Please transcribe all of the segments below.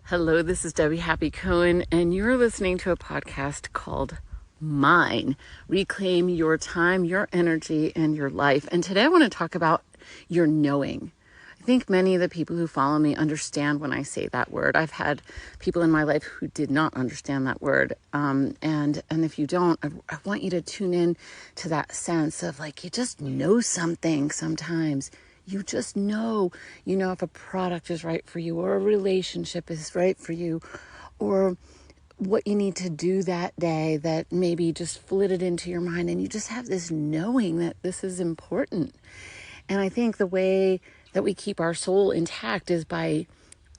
Hello, this is Debbie Happy Cohen, and you're listening to a podcast called Mine. Reclaim your time, your energy, and your life. And today I want to talk about your knowing. I think many of the people who follow me understand when I say that word. I've had people in my life who did not understand that word. And if you don't, I want you to tune in to that sense of like, you just know something sometimes. You just know, if a product is right for you or a relationship is right for you or what you need to do that day that maybe just flitted into your mind, and you just have this knowing that this is important. And I think the way that we keep our soul intact is by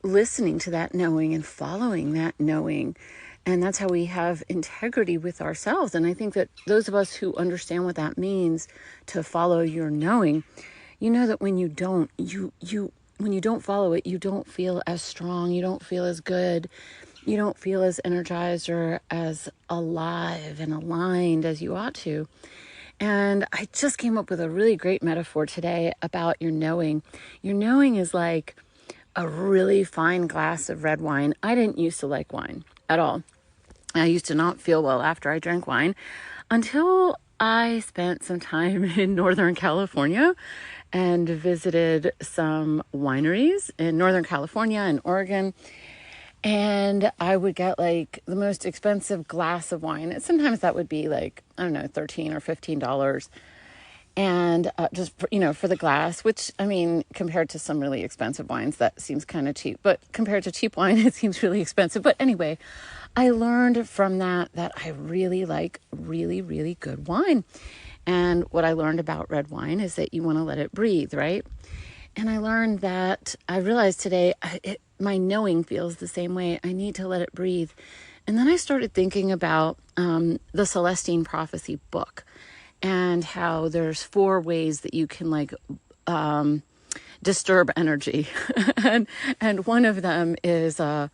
listening to that knowing and following that knowing. And that's how we have integrity with ourselves. And I think that those of us who understand what that means to follow your knowing, you know that when you don't, when you don't follow it, you don't feel as strong, you don't feel as good, you don't feel as energized or as alive and aligned as you ought to. And I just came up with a really great metaphor today about your knowing. Your knowing is like a really fine glass of red wine. I didn't used to like wine at all. I used to not feel well after I drank wine until I spent some time in Northern California and visited some wineries in Northern California and Oregon. And I would get like the most expensive glass of wine. And sometimes that would be like, I don't know, $13 or $15. And just, for the glass, which, I mean, compared to some really expensive wines, that seems kind of cheap. But compared to cheap wine, it seems really expensive. But anyway, I learned from that I really like really, really good wine. And what I learned about red wine is that you want to let it breathe, right? And I learned that, I realized today, my knowing feels the same way. I need to let it breathe. And then I started thinking about the Celestine Prophecy book and how there's 4 ways that you can disturb energy. and one of them is to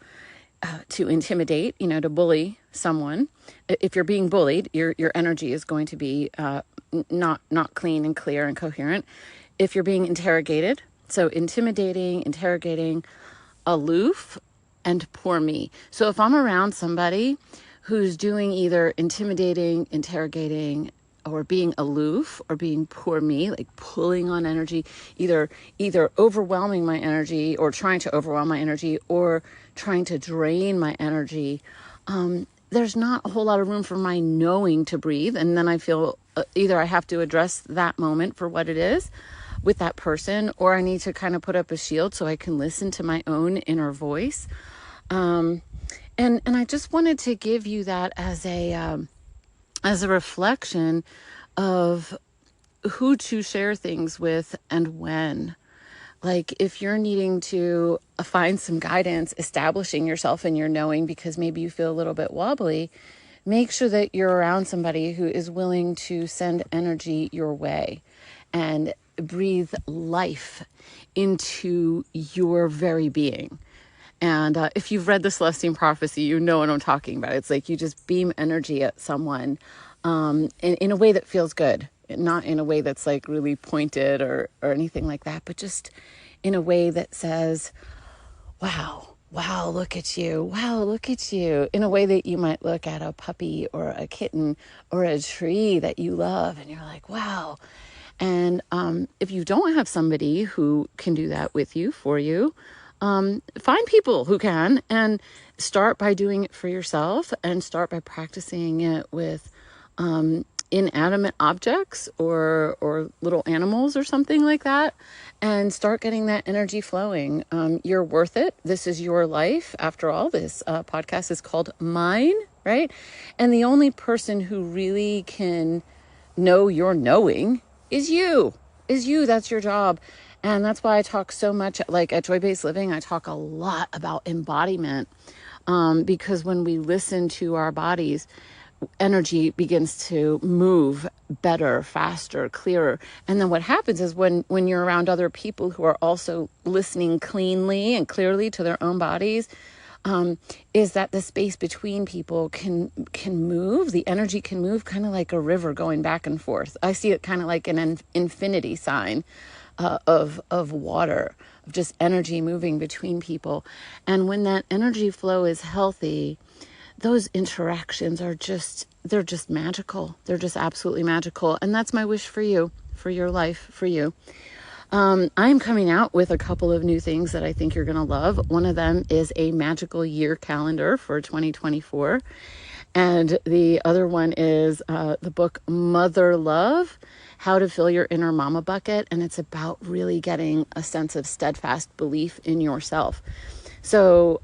intimidate, to bully someone. If you're being bullied, your energy is going to be not clean and clear and coherent. If you're being interrogated, so intimidating, interrogating, aloof, and poor me. So if I'm around somebody who's doing either intimidating, interrogating, or being aloof, or being poor me, like pulling on energy, either overwhelming my energy or trying to overwhelm my energy or trying to drain my energy, there's not a whole lot of room for my knowing to breathe. And then I feel either I have to address that moment for what it is with that person, or I need to kind of put up a shield so I can listen to my own inner voice. And I just wanted to give you that as a reflection of who to share things with and when. Like if you're needing to find some guidance, establishing yourself in your knowing because maybe you feel a little bit wobbly, make sure that you're around somebody who is willing to send energy your way and breathe life into your very being. And if you've read the Celestine Prophecy, you know what I'm talking about. It's like you just beam energy at someone in a way that feels good, not in a way that's like really pointed or anything like that, but just in a way that says, wow, look at you. Wow, look at you. In a way that you might look at a puppy or a kitten or a tree that you love and you're like, wow. And if you don't have somebody who can do that with you, for you, find people who can, and start by doing it for yourself, and start by practicing it with inanimate objects or little animals or something like that, and start getting that energy flowing. You're worth it. This is your life. After all, this podcast is called Mine, right? And the only person who really can know your knowing is you. That's your job. And that's why I talk so much, like at Joy Based Living, I talk a lot about embodiment, because when we listen to our bodies, energy begins to move better, faster, clearer. And then what happens is when you're around other people who are also listening cleanly and clearly to their own bodies, is that the space between people can move, the energy can move kind of like a river going back and forth. I see it kind of like an infinity sign of water of just energy moving between people. And when that energy flow is healthy, those interactions are they're just magical. They're just absolutely magical. And that's my wish for you, for your life, for you. I'm coming out with a couple of new things that I think you're going to love. One of them is a magical year calendar for 2024. And the other one is the book Mother Love, How to Fill Your Inner Mama Bucket. And it's about really getting a sense of steadfast belief in yourself. So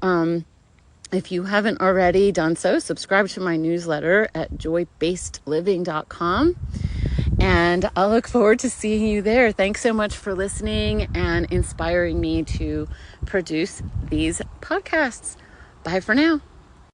if you haven't already done so, subscribe to my newsletter at joybasedliving.com. And I'll look forward to seeing you there. Thanks so much for listening and inspiring me to produce these podcasts. Bye for now.